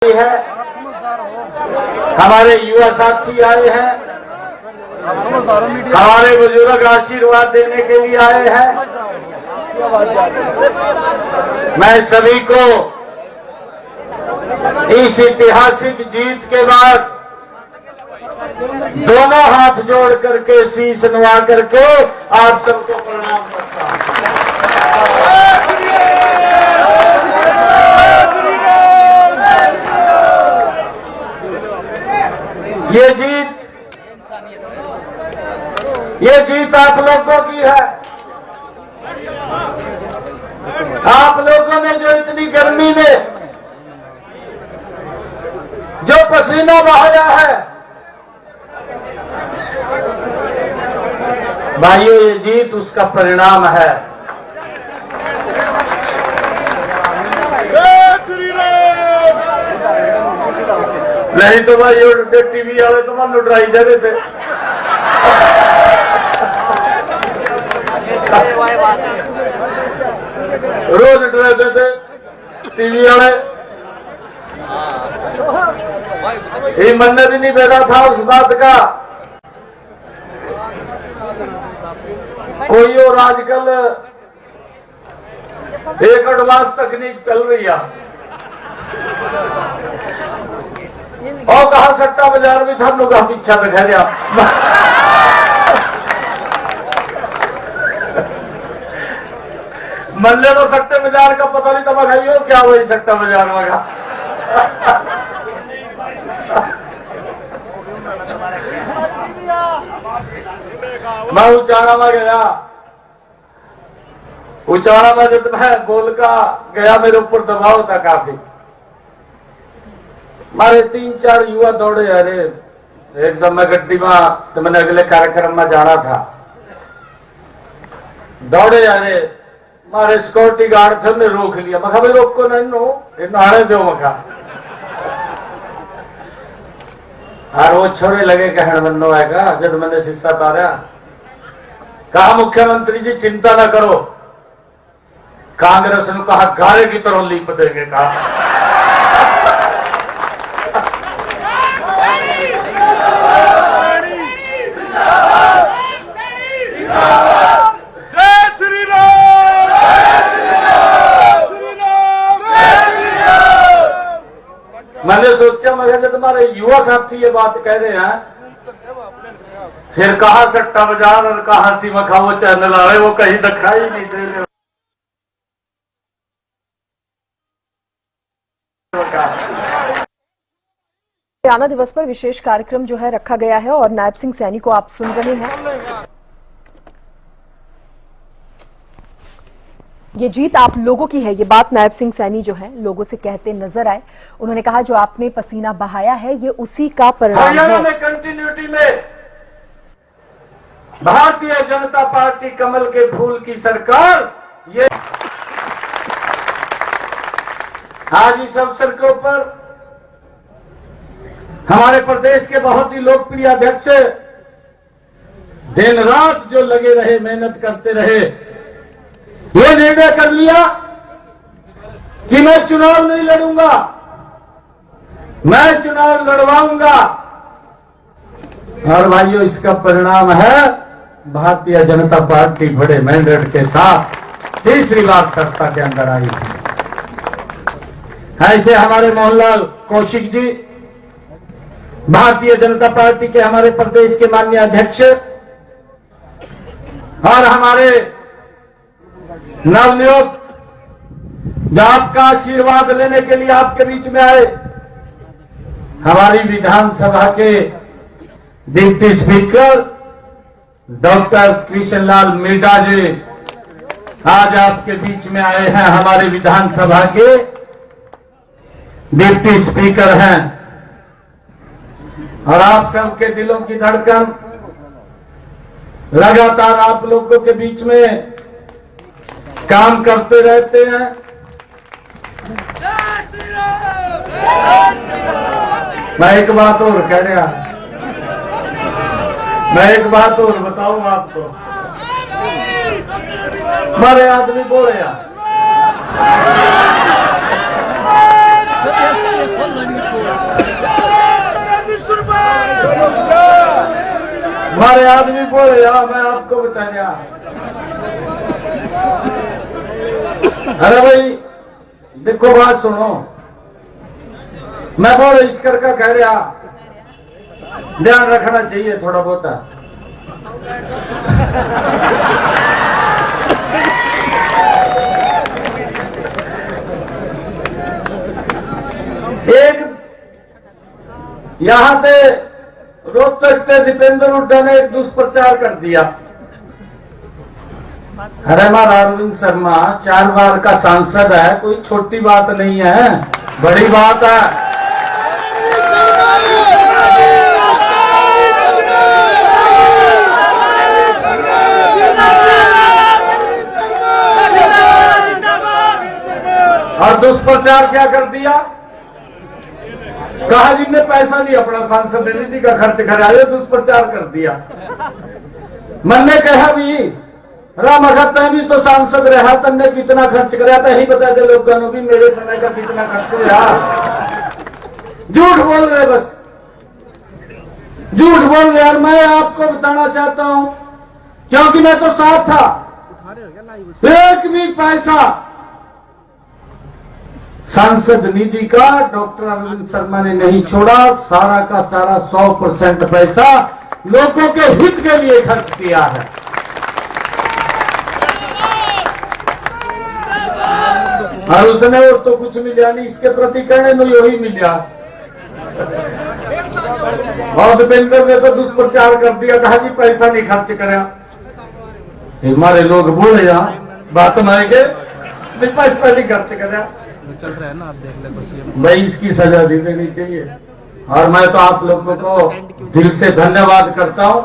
है, हमारे युवा साथी आए हैं, हमारे बुजुर्ग आशीर्वाद देने के लिए आए हैं। मैं सभी को इस ऐतिहासिक जीत के बाद दोनों हाथ जोड़ करके शीश नवा करके आप सबको प्रणाम करता हूं। ये जीत आप लोगों की है। आप लोगों ने जो इतनी गर्मी में जो पसीना बहाया है, भाइयों ये जीत उसका परिणाम है। नहीं तो भाई टीवी वाले तो मन लुटाई जा रहे थे। रोज डराते थे टीवी वाले, ये मन भी नहीं बैठा था उस बात का। कोई और आजकल एक एडवांस तकनीक चल रही है और कहा सट्टा बाजार भी थानू का पीछा दिखा रहा। मल्ले तो सट्टे बाजार का पता नहीं तब खाइयो क्या वही सट्टा बाजार में का। मैं उचाड़ा में गया, उचाड़ा में जब मैं बोल का गया मेरे ऊपर दबाव था काफी। मारे 3-4 युवा दौड़े, अरे एकदम मैं गड्डी में तो मैंने अगले कार्यक्रम में जाना था, दौड़े अरे मारे सिक्योरिटी गार्ड थे, ने रोक लिया। मखा भाई रोक को नहीं नो नहाने दो मखा। और वो छोरे लगे कहने बनो आएगा जब मैंने शिक्षा तारा कहा मुख्यमंत्री जी चिंता ना करो, कांग्रेस ने कहा गारे की तरह लीप देंगे। कहा मैंने सोचा मगर जब तुम्हारे युवा साथी ये बात कह रहे हैं, फिर कहा सट्टा बाजार और कहा सी मखा वो चैनल आ रहे, वो कहीं दिखाई नहीं दे रहे। हरियाणा दिवस पर विशेष कार्यक्रम जो है रखा गया है और नायब सिंह सैनी को आप सुन रहे हैं। ये जीत आप लोगों की है, ये बात नायब सिंह सैनी जो है लोगों से कहते नजर आए। उन्होंने कहा जो आपने पसीना बहाया है ये उसी का परिणाम है। हरियाणा में कंटिन्यूटी में भारतीय जनता पार्टी कमल के फूल की सरकार, ये आज इस अवसर के ऊपर हमारे प्रदेश के बहुत ही लोकप्रिय अध्यक्ष दिन रात जो लगे रहे, मेहनत करते रहे, ये निर्णय कर लिया कि मैं चुनाव नहीं लड़ूंगा, मैं चुनाव लड़वाऊंगा। और भाइयों इसका परिणाम है भारतीय जनता पार्टी बड़े मैंडेट के साथ तीसरी बार सत्ता के अंदर आई है। ऐसे हमारे मोहनलाल कौशिक जी भारतीय जनता पार्टी के हमारे प्रदेश के माननीय अध्यक्ष और हमारे नवनियुक्त जो आपका आशीर्वाद लेने के लिए आपके बीच में आए, हमारी विधानसभा के deputy speaker doctor Krishnalal Meena ji आज आपके बीच में आए हैं, हमारे विधानसभा के डिप्टी स्पीकर हैं। और आप सबके दिलों की धड़कन लगातार आप लोगों के बीच में काम करते रहते हैं। मैं एक बात और कह रहा, मैं एक बात और बताऊं आपको, मारे आदमी बोले यार हमारे आदमी बोले यार मैं आपको बताया। अरे भाई देखो बात सुनो, मैं बोल ईश्वर का कह रहा, ध्यान रखना चाहिए थोड़ा बहुत। एक यहां से रोहतक से दीपेंद्र हुड्डा ने एक दुष्प्रचार कर दिया। अरे हमारा अरविंद शर्मा 4 बार का सांसद है, कोई छोटी बात नहीं है, बड़ी बात है। और दुष्प्रचार क्या कर दिया, कहा जी ने पैसा नहीं अपना सांसद निधि का खर्च कराया, दुष्प्रचार कर दिया। मैंने कहा भी राम अगर भी तो सांसद रहा, तन्ने कितना खर्च कराया था, यही बता दे लोगों को भी मेरे समय का कितना खर्च हुआ। झूठ बोल रहे, बस झूठ बोल रहे। यार मैं आपको बताना चाहता हूं, क्योंकि मैं तो साथ था, एक भी पैसा सांसद निधि का डॉक्टर अरविंद शर्मा ने नहीं छोड़ा। सारा का सारा 100% पैसा लोगों के हित के लिए खर्च किया है। और उसने और तो कुछ मिला नहीं, इसके प्रति कहने में यही मिला। और दीपेंद्र ने तो दुष्प्रचार कर दिया, कहा जी पैसा नहीं खर्च कराया। हमारे लोग बोले यहाँ बात मानेंगे, पैसा नहीं खर्च कराया, चल रहा है ना, आप देख ले बस। भाई इसकी सजा दे देनी चाहिए। और मैं तो आप लोगों को दिल से धन्यवाद करता हूं,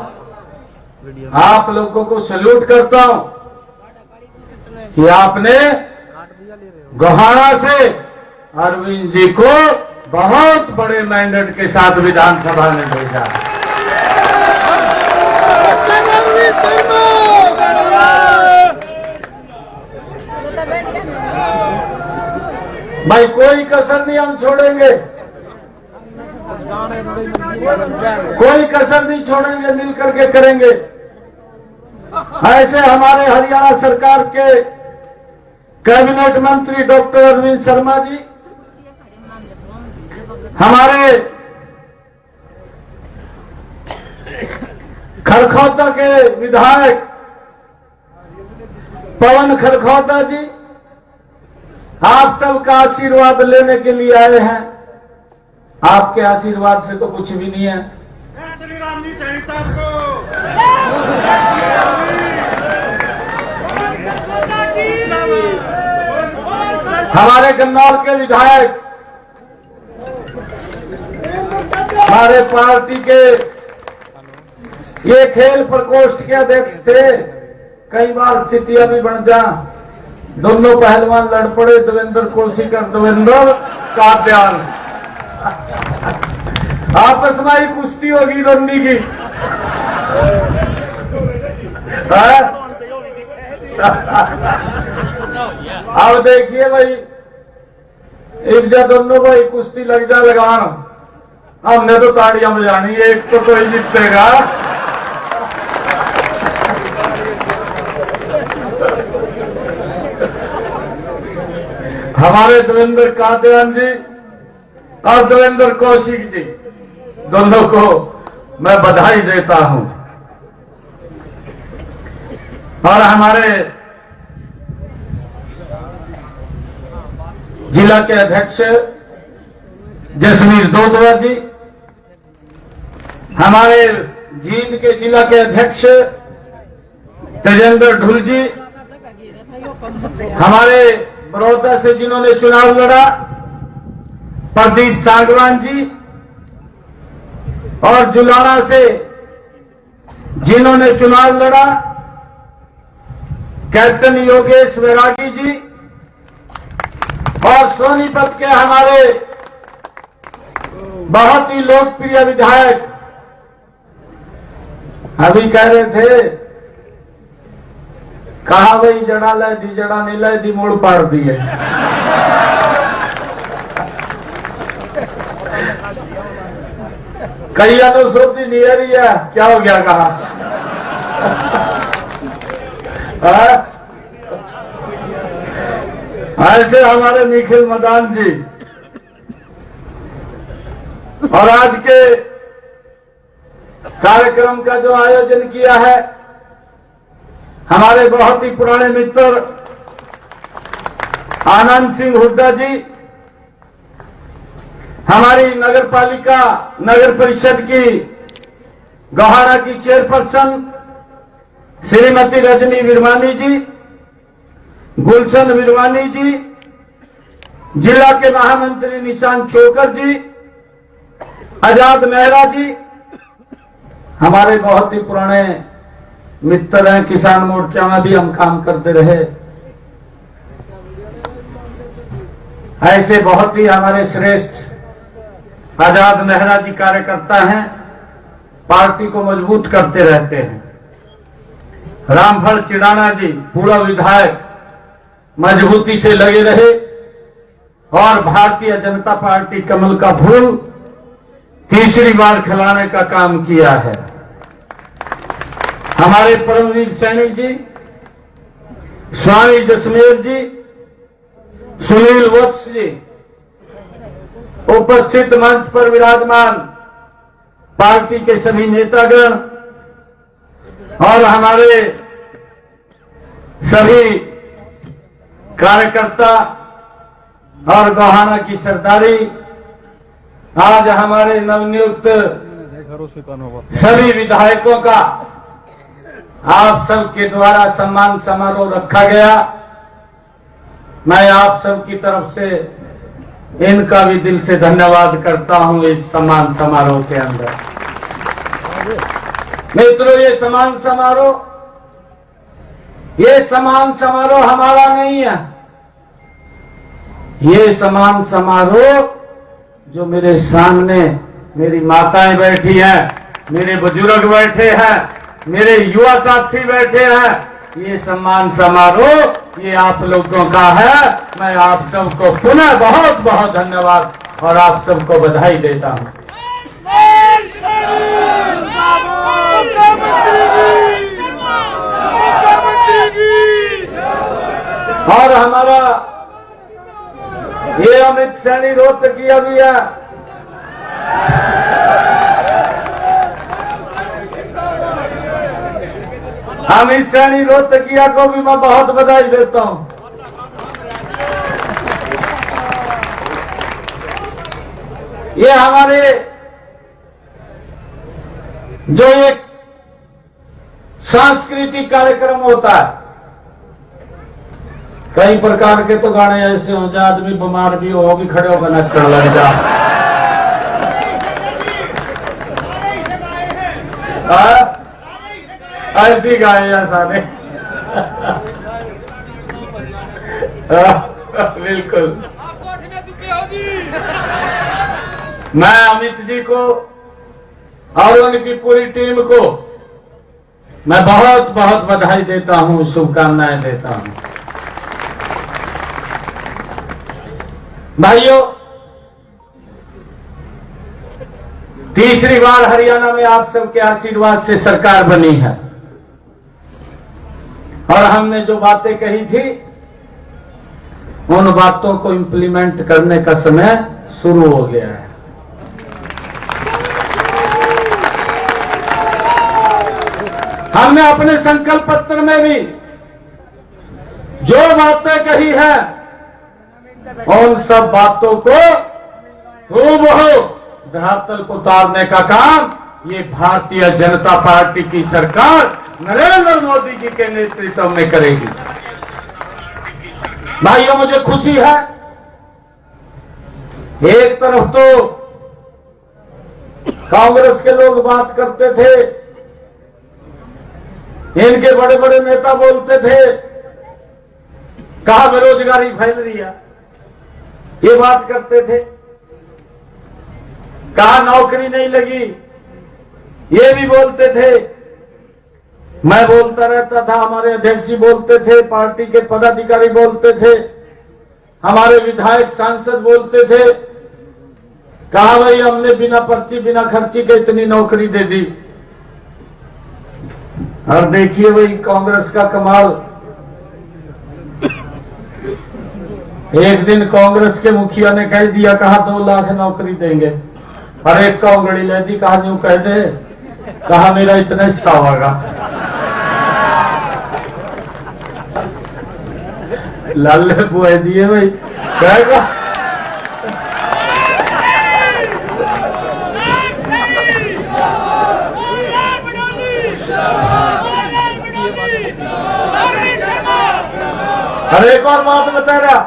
आप लोगों को सैल्यूट करता हूं कि आपने गोहाना से अरविंद जी को बहुत बड़े मैंडेट के साथ विधानसभा में भेजा। भाई कोई कसर नहीं हम छोड़ेंगे, कोई कसर नहीं छोड़ेंगे, मिल करके करेंगे। ऐसे हमारे हरियाणा सरकार के कैबिनेट मंत्री डॉक्टर अरविंद शर्मा जी, हमारे खरखौदा के विधायक पवन खरखौदा जी, आप सबका आशीर्वाद लेने के लिए आए हैं। आपके आशीर्वाद से तो कुछ भी नहीं है। श्री राम जी सैनी साहब को हमारे गन्नौर के विधायक, हमारे पार्टी के ये खेल प्रकोष्ठ के अध्यक्ष थे, कई बार स्थितियां भी बन जा, दोनों पहलवान लड़ पड़े, देवेंद्र कोशिकर देवेंद्र काद्याल, आपस में ही कुश्ती होगी रन्नी की। अब देखिए भाई, एक जा दोनों को एक कुश्ती लग जा लगान, हमने तो ताड़ियां बजानी, एक तो कोई जीतेगा। हमारे देवेंद्र कादियान जी और देवेंद्र कौशिक जी, दोनों को मैं बधाई देता हूं। और हमारे जिला के अध्यक्ष जसवीर दोदवा जी, हमारे जींद के जिला के अध्यक्ष तेजेंद्र ढुल जी, हमारे बड़ौदा से जिन्होंने चुनाव लड़ा प्रदीप सांगवान जी, और जुलाना से जिन्होंने चुनाव लड़ा कैप्टन योगेश वैरागी जी, और सोनीपत के हमारे बहुत ही लोकप्रिय विधायक, अभी कह रहे थे, कहा भाई जड़ा लै दी, जड़ा नहीं लै दी, मोड़ पाड़ दिए। कई अनुसूची नियरी है, क्या हो गया कहा? ऐसे हमारे निखिल मदान जी और आज के कार्यक्रम का जो आयोजन किया है हमारे बहुत ही पुराने मित्र आनंद सिंह हुड्डा जी, हमारी नगर पालिका नगर परिषद की गोहाना की चेयरपर्सन श्रीमती रजनी विरवानी जी, गुलशन विरवानी जी, जिला के महामंत्री निशांत चोकर जी, आजाद मेहरा जी, हमारे बहुत ही पुराने मित्र हैं। किसान मोर्चा में भी हम काम करते रहे। ऐसे बहुत ही हमारे श्रेष्ठ आजाद मेहरा जी कार्यकर्ता हैं, पार्टी को मजबूत करते रहते हैं। रामफल चिड़ाना जी पूरा विधायक मजबूती से लगे रहे और भारतीय जनता पार्टी कमल का फूल तीसरी बार खिलाने का काम किया है। हमारे परमवीर सैनी जी, स्वामी जसमेर जी, सुनील वत्स जी, उपस्थित मंच पर विराजमान पार्टी के सभी नेतागण और हमारे सभी कार्यकर्ता और गोहाना की सरदारी, आज हमारे नवनियुक्त सभी विधायकों का आप सबके द्वारा सम्मान समारोह रखा गया। मैं आप सबकी तरफ से इनका भी दिल से धन्यवाद करता हूं। इस सम्मान समारोह के अंदर मित्रों, ये सम्मान समारोह हमारा नहीं है। ये सम्मान समारोह जो मेरे सामने मेरी माताएं बैठी हैं, मेरे बुजुर्ग बैठे हैं, मेरे युवा साथी बैठे हैं, ये सम्मान समारोह ये आप लोगों का है। मैं आप सबको पुनः बहुत बहुत धन्यवाद और आप सबको बधाई देता हूं। और हमारा ये अमित सैनी रोहतकिया भी है। अमित सैनी रोहतकिया को भी मैं बहुत बधाई देता हूं। ये हमारे जो एक सांस्कृतिक कार्यक्रम होता है, कई प्रकार के तो गाने ऐसे हो जाए आदमी बीमार भी हो भी खड़े होकर नचने लग जा। ऐसी गाए हैं सारे। बिल्कुल। मैं अमित जी को और उनकी पूरी टीम को मैं बहुत बहुत बधाई देता हूं, शुभकामनाएं देता हूं। भाइयों, तीसरी बार हरियाणा में आप सबके आशीर्वाद से सरकार बनी है और हमने जो बातें कही थी उन बातों को इंप्लीमेंट करने का समय शुरू हो गया है। हमने अपने संकल्प पत्र में भी जो बातें कही है उन सब बातों को हूबहू धरातल को उतारने का काम ये भारतीय जनता पार्टी की सरकार नरेंद्र मोदी जी के नेतृत्व में करेगी। भाइयों, मुझे खुशी है, एक तरफ तो कांग्रेस के लोग बात करते थे, इनके बड़े बड़े नेता बोलते थे कहां बेरोजगारी फैल रही है, ये बात करते थे, कहा नौकरी नहीं लगी, ये भी बोलते थे। मैं बोलता रहता था, हमारे अध्यक्ष जी बोलते थे, पार्टी के पदाधिकारी बोलते थे, हमारे विधायक सांसद बोलते थे, कहा भाई हमने बिना पर्ची बिना खर्ची के इतनी नौकरी दे दी। और देखिए भाई कांग्रेस का कमाल, एक दिन कांग्रेस के मुखिया ने कह दिया, कहा 2 लाख नौकरी देंगे, और एक का उंगली ले दी, कहा यूं कह दे, कहा मेरा इतना हिस्सा होगा। लाले बुआ दिए भाई, कहेगा अरे एक और बात बता रहा,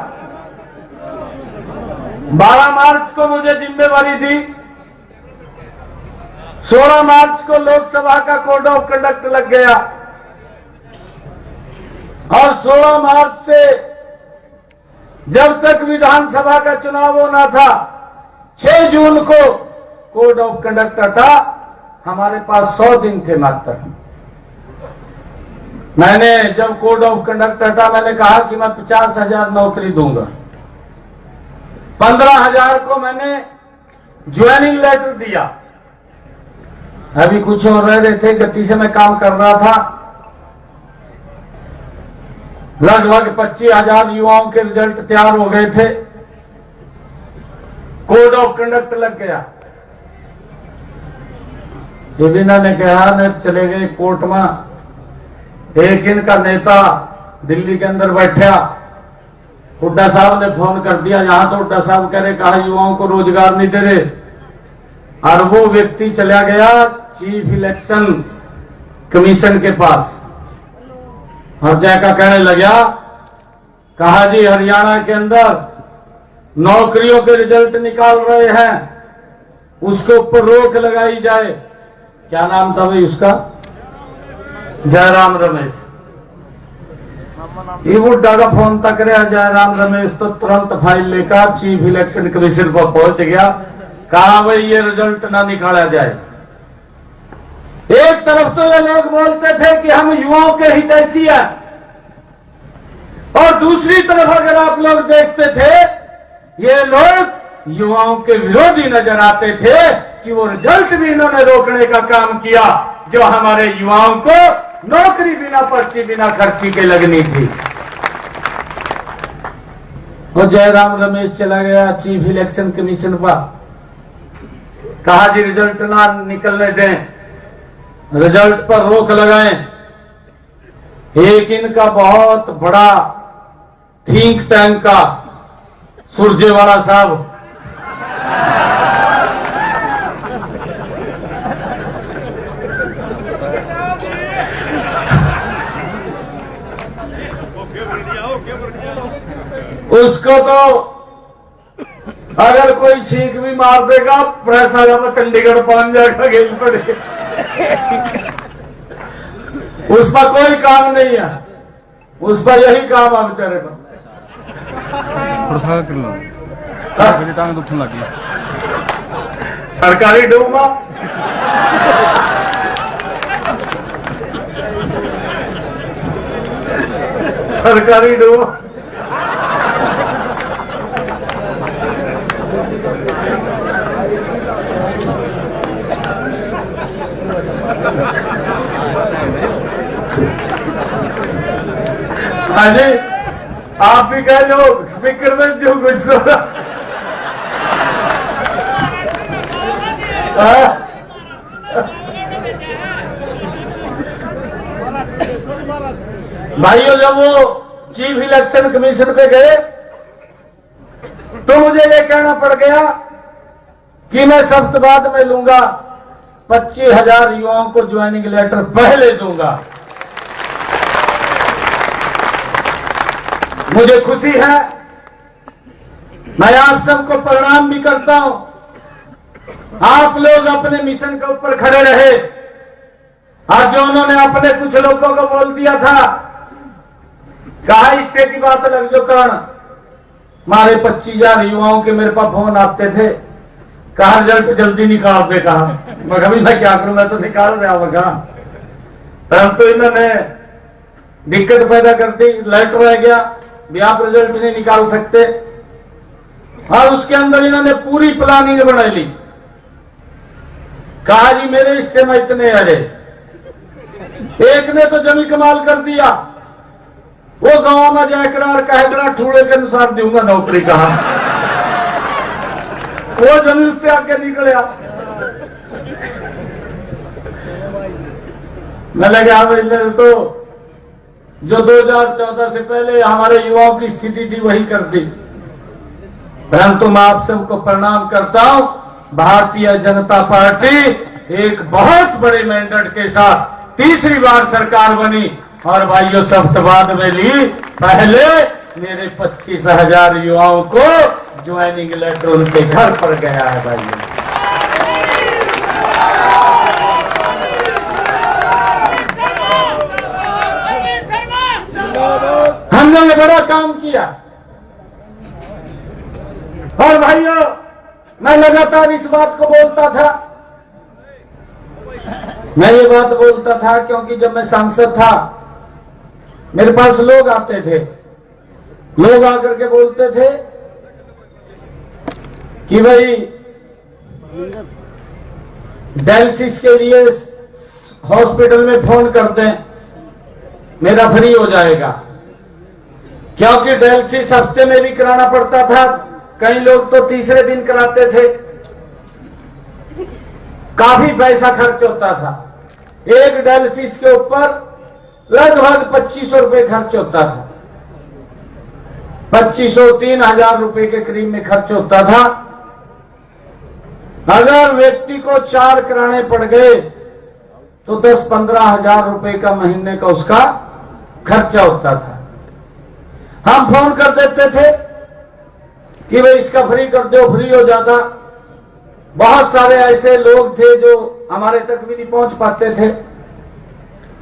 12 मार्च को मुझे जिम्मेवारी दी, 16 मार्च को लोकसभा का कोड ऑफ कंडक्ट लग गया, और 16 मार्च से जब तक विधानसभा का चुनाव होना था, 6 जून को कोड ऑफ कंडक्ट हटा। हमारे पास 100 दिन थे मात्र। मैंने जब कोड ऑफ कंडक्ट हटा, मैंने कहा कि मैं 50,000 नौकरी दूंगा। 15,000 को मैंने ज्वाइनिंग लेटर दिया। अभी कुछ और रह रहे थे, गति से मैं काम कर रहा था। लगभग 25,000 युवाओं के रिजल्ट तैयार हो गए थे। कोड ऑफ कंडक्ट लग गया। ये बिना ने कहा न चले गए कोर्ट में। एक इनका नेता दिल्ली के अंदर बैठा, हुड्डा साहब ने फोन कर दिया, यहां तो हुड्डा साहब कह रहे, कहा युवाओं को रोजगार नहीं दे रहे। और वो व्यक्ति चला गया चीफ इलेक्शन कमीशन के पास और जाकर कहने लगा, कहा जी हरियाणा के अंदर नौकरियों के रिजल्ट निकाल रहे हैं, उसके ऊपर रोक लगाई जाए। क्या नाम था भाई उसका? जयराम रमेश। ये बुड्ढा का फोन तक रहा, जयराम रमेश तो तुरंत फाइल लेकर चीफ इलेक्शन कमीशन पर पहुंच गया। कहा भाई ये रिजल्ट ना निकाला जाए। एक तरफ तो ये लोग बोलते थे कि हम युवाओं के हितैषी हैं, और दूसरी तरफ अगर आप लोग देखते थे, ये लोग युवाओं के विरोधी नजर आते थे कि वो रिजल्ट भी इन्होंने रोकने का काम किया जो हमारे युवाओं को नौकरी बिना पर्ची बिना खर्ची के लगनी थी। और जयराम रमेश चला गया चीफ इलेक्शन कमीशन पर, कहा जी रिजल्ट ना निकलने दें, रिजल्ट पर रोक लगाएं। एक इनका बहुत बड़ा थिंक टैंक का सुरजेवाला साहब उसको तो अगर कोई छींक भी मार देगा, प्रेस आ जाता चंडीगढ़ पहुंच जाएगा, गेल पड़े। उस पर कोई काम नहीं है, उस पर यही काम है बेचारे पर। टांग दुखने लगी सरकारी डूबा। सरकारी डूबा। हाँ जी, आप भी कह लो स्पीकर में जो कुछ भाइयों, जब वो चीफ इलेक्शन कमीशन पे गए तो मुझे ये कहना पड़ गया कि मैं सख्त बाद में लूंगा, 25,000 युवाओं को ज्वाइनिंग लेटर पहले दूंगा। मुझे खुशी है, मैं आप सबको प्रणाम भी करता हूं। आप लोग अपने मिशन के ऊपर खड़े रहे। आज जो उन्होंने अपने कुछ लोगों को बोल दिया था, कहा इससे की बात लग जो कारण हमारे 25,000 युवाओं के मेरे पास फोन आते थे, कहा रिजल्ट जल्दी निकाल दे। कहा मैं क्या करूं, मैं तो निकाल रहा होगा। परंतु इन्होंने दिक्कत पैदा कर दी, लेटर रह गया भी आप रिजल्ट नहीं निकाल सकते। और उसके अंदर इन्होंने पूरी प्लानिंग बना ली। कहा जी मेरे हिस्से में इतने अरे, एक ने तो जमी कमाल कर दिया, वो गांव में जाए करार कहेगा ठूड़े के अनुसार दूंगा नौकरी, कहा वो जमीन से आगे निकलिया। मैं लगा तो जो 2014 से पहले हमारे युवाओं की स्थिति थी वही कर दी। परंतु मैं आप सबको प्रणाम करता हूं, भारतीय जनता पार्टी एक बहुत बड़े मैंडेट के साथ तीसरी बार सरकार बनी और भाइयों शपथ में ली। पहले मेरे 25,000 युवाओं को ज्वाइनिंग लेटर उनके घर पर गया है भाइयों। हमने ये बड़ा काम किया। और भाइयों मैं लगातार इस बात को बोलता था, मैं ये बात बोलता था क्योंकि जब मैं सांसद था मेरे पास लोग आते थे, लोग आकर के बोलते थे कि भाई डायलिसिस के लिए हॉस्पिटल में फोन करते हैं, मेरा फ्री हो जाएगा। क्योंकि डायलिसिस हफ्ते में भी कराना पड़ता था, कई लोग तो तीसरे दिन कराते थे, काफी पैसा खर्च होता था। एक डायलिसिस के ऊपर लगभग 2500 रुपए खर्च होता था, 2500-3000 रुपए के करीब में खर्च होता था। अगर व्यक्ति को 4 कराने पड़ गए तो 10-15 हजार रुपए का महीने का उसका खर्चा होता था। हम फोन कर देते थे कि भाई इसका फ्री कर दो, फ्री हो जाता। बहुत सारे ऐसे लोग थे जो हमारे तक भी नहीं पहुंच पाते थे,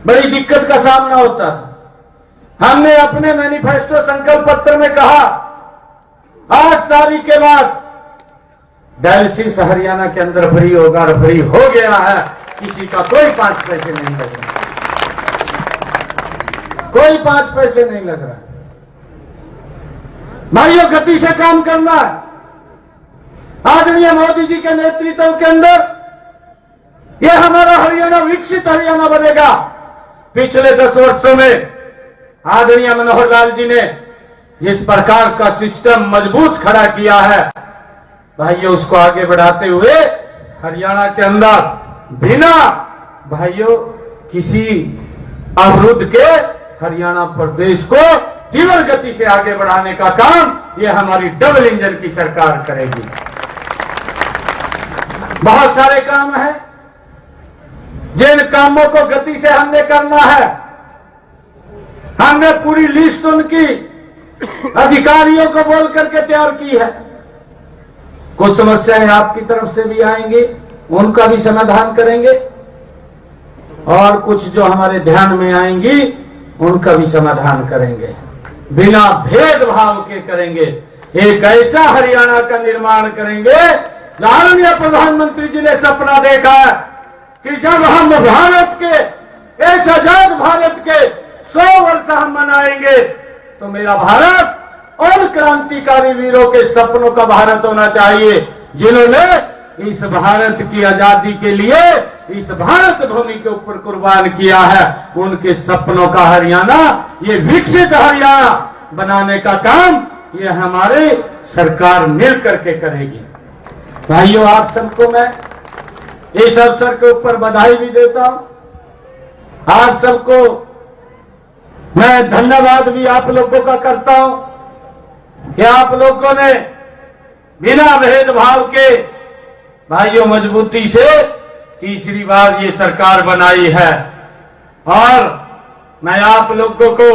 बड़ी दिक्कत का सामना होता था। हमने अपने मैनिफेस्टो संकल्प पत्र में कहा 8 तारीख के बाद डायलिसिस हरियाणा के अंदर फ्री होगा, और फ्री हो गया है। किसी का कोई 5 पैसे नहीं लग रहा, कोई 5 पैसे नहीं लग रहा। भाइयों गति से काम करना है। आदरणीय मोदी जी के नेतृत्व के अंदर यह हमारा हरियाणा विकसित हरियाणा बनेगा। पिछले 10 वर्षों में आदरणीय मनोहर लाल जी ने जिस प्रकार का सिस्टम मजबूत खड़ा किया है भाइयों, उसको आगे बढ़ाते हुए हरियाणा के अंदर बिना भाइयों किसी अवरुद्ध के हरियाणा प्रदेश को तीव्र गति से आगे बढ़ाने का काम यह हमारी डबल इंजन की सरकार करेगी। बहुत सारे काम हैं जिन कामों को गति से हमने करना है। हमने पूरी लिस्ट उनकी अधिकारियों को बोल करके तैयार की है। कुछ समस्याएं आपकी तरफ से भी आएंगी, उनका भी समाधान करेंगे, और कुछ जो हमारे ध्यान में आएंगी उनका भी समाधान करेंगे। बिना भेदभाव के करेंगे। एक ऐसा हरियाणा का निर्माण करेंगे। माननीय प्रधानमंत्री जी ने सपना देखा है कि जब हम भारत के इस आजाद भारत के 100 वर्ष हम मनाएंगे तो मेरा भारत और क्रांतिकारी वीरों के सपनों का भारत होना चाहिए, जिन्होंने इस भारत की आजादी के लिए इस भारत भूमि के ऊपर कुर्बान किया है। उनके सपनों का हरियाणा, ये विकसित हरियाणा बनाने का काम ये हमारे सरकार मिल करके करेगी। भाइयों आप सबको मैं इस अवसर के ऊपर बधाई भी देता हूं। आप सबको मैं धन्यवाद भी आप लोगों का करता हूं कि आप लोगों ने बिना भेदभाव के भाइयों मजबूती से तीसरी बार ये सरकार बनाई है। और मैं आप लोगों को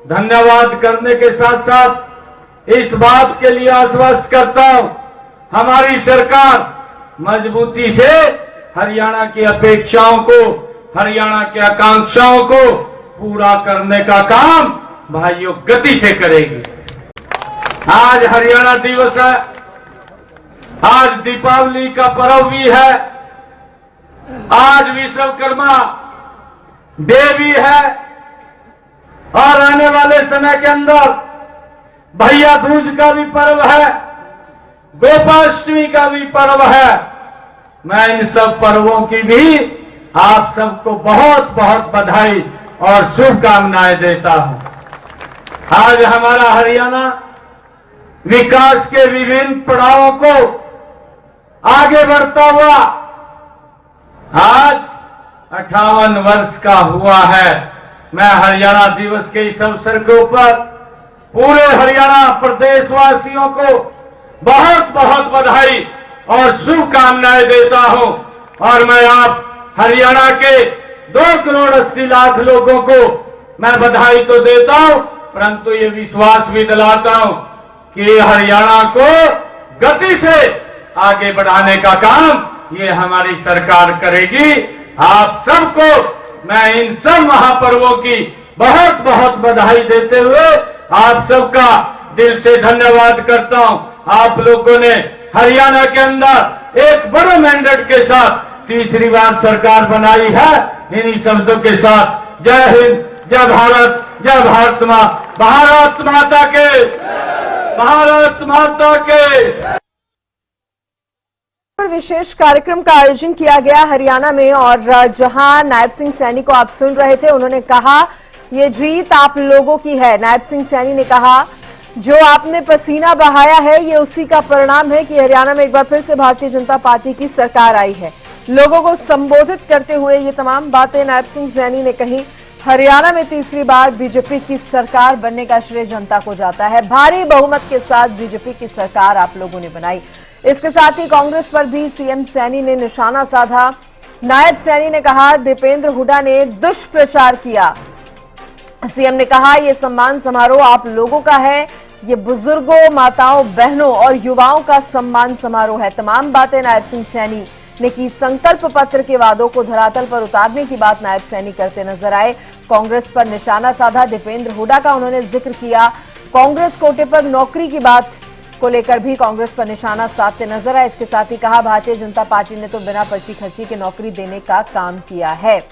धन्यवाद करने के साथ साथ इस बात के लिए आश्वस्त करता हूं, हमारी सरकार मजबूती से हरियाणा की अपेक्षाओं को, हरियाणा की आकांक्षाओं को पूरा करने का काम भाइयों गति से करेगी। आज हरियाणा दिवस है, आज दीपावली का पर्व भी है, आज विश्वकर्मा डे भी है, और आने वाले समय के अंदर भैया दूज का भी पर्व है। गोपाष्टमी का भी पर्व है। मैं इन सब पर्वों की भी आप सबको बहुत बहुत बधाई और शुभकामनाएं देता हूं। आज हमारा हरियाणा विकास के विभिन्न पड़ावों को आगे बढ़ता हुआ आज 58 वर्ष का हुआ है। मैं हरियाणा दिवस के इस अवसर के ऊपर पूरे हरियाणा प्रदेशवासियों को बहुत बहुत बधाई और शुभकामनाएं देता हूं। और मैं आप हरियाणा के 2 करोड़ 80 लाख लोगों को मैं बधाई तो देता हूं, परंतु ये विश्वास भी दिलाता हूं कि हरियाणा को गति से आगे बढ़ाने का काम ये हमारी सरकार करेगी। आप सबको मैं इन सब महापर्वों की बहुत बहुत बधाई देते हुए आप सबका दिल से धन्यवाद करता हूं। आप लोगों ने हरियाणा के अंदर एक बड़े मैंडेट के साथ तीसरी बार सरकार बनाई है। इन्हीं शब्दों के साथ जय हिंद, जय भारत, जय भारत मां, भारत माता के, भारत माता के। विशेष कार्यक्रम का आयोजन किया गया हरियाणा में और जहां नायब सिंह सैनी को आप सुन रहे थे, उन्होंने कहा ये जीत आप लोगों की है। नायब सिंह सैनी ने कहा जो आपने पसीना बहाया है ये उसी का परिणाम है कि हरियाणा में एक बार फिर से भारतीय जनता पार्टी की सरकार आई है। लोगों को संबोधित करते हुए ये तमाम बातें नायब सिंह सैनी ने कही। हरियाणा में तीसरी बार बीजेपी की सरकार बनने का श्रेय जनता को जाता है। भारी बहुमत के साथ बीजेपी की सरकार आप लोगों ने बनाई। इसके साथ ही कांग्रेस पर भी सीएम सैनी ने निशाना साधा। नायब सैनी ने कहा दीपेंद्र हुड्डा ने दुष्प्रचार किया। सीएम ने कहा यह सम्मान समारोह आप लोगों का है, ये बुजुर्गों, माताओं, बहनों और युवाओं का सम्मान समारोह है। तमाम बातें नायब सिंह सैनी ने की। संकल्प पत्र के वादों को धरातल पर उतारने की बात नायब सैनी करते नजर आए। कांग्रेस पर निशाना साधा। दीपेंद्र हुड्डा का उन्होंने जिक्र किया। कांग्रेस कोटे पर नौकरी की बात को लेकर भी कांग्रेस पर निशाना साधते नजर आए। इसके साथ ही कहा भारतीय जनता पार्टी ने तो बिना पर्ची खर्ची के नौकरी देने का काम किया है।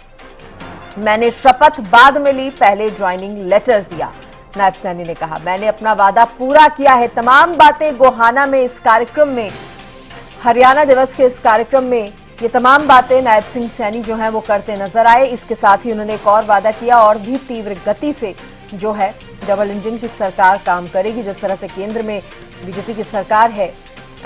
मैंने शपथ बाद में ली, पहले ज्वाइनिंग लेटर दिया। नायब सैनी ने कहा मैंने अपना वादा पूरा किया है। तमाम बातें गोहाना में इस कार्यक्रम में, हरियाणा दिवस के इस कार्यक्रम में ये तमाम बातें नायब सिंह सैनी जो है वो करते नजर आए। इसके साथ ही उन्होंने एक और वादा किया और भी तीव्र गति से जो है डबल इंजन की सरकार काम करेगी। जिस तरह से केंद्र में बीजेपी की सरकार है,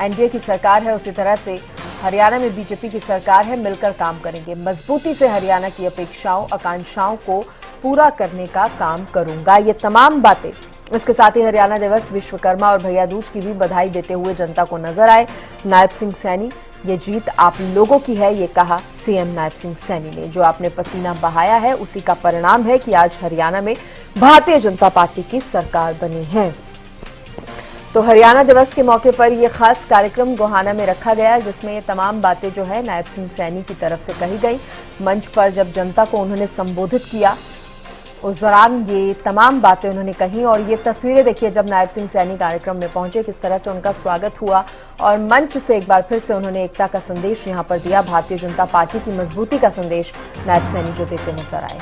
एनडीए की सरकार है, उसी तरह से हरियाणा में बीजेपी की सरकार है। मिलकर काम करेंगे, मजबूती से हरियाणा की अपेक्षाओं आकांक्षाओं को पूरा करने का काम करूंगा। ये तमाम बातें इसके साथ ही हरियाणा दिवस, विश्वकर्मा और भैया दूज की भी बधाई देते हुए जनता को नजर आए नायब सिंह सैनी। ये जीत आप लोगों की है, ये कहा सीएम नायब सिंह सैनी ने। जो आपने पसीना बहाया है उसी का परिणाम है कि आज हरियाणा में भारतीय जनता पार्टी की सरकार बनी है। तो हरियाणा दिवस के मौके पर यह खास कार्यक्रम गोहाना में रखा गया, जिसमें ये तमाम बातें जो है नायब सिंह सैनी की तरफ से कही गई। मंच पर जब जनता को उन्होंने संबोधित किया उस दौरान ये तमाम बातें उन्होंने कही। और ये तस्वीरें देखिए जब नायब सिंह सैनी कार्यक्रम में पहुंचे, किस तरह से उनका स्वागत हुआ और मंच से एक बार फिर से उन्होंने एकता का संदेश यहां पर दिया। भारतीय जनता पार्टी की मजबूती का संदेश नायब सैनी जो देते नजर आए।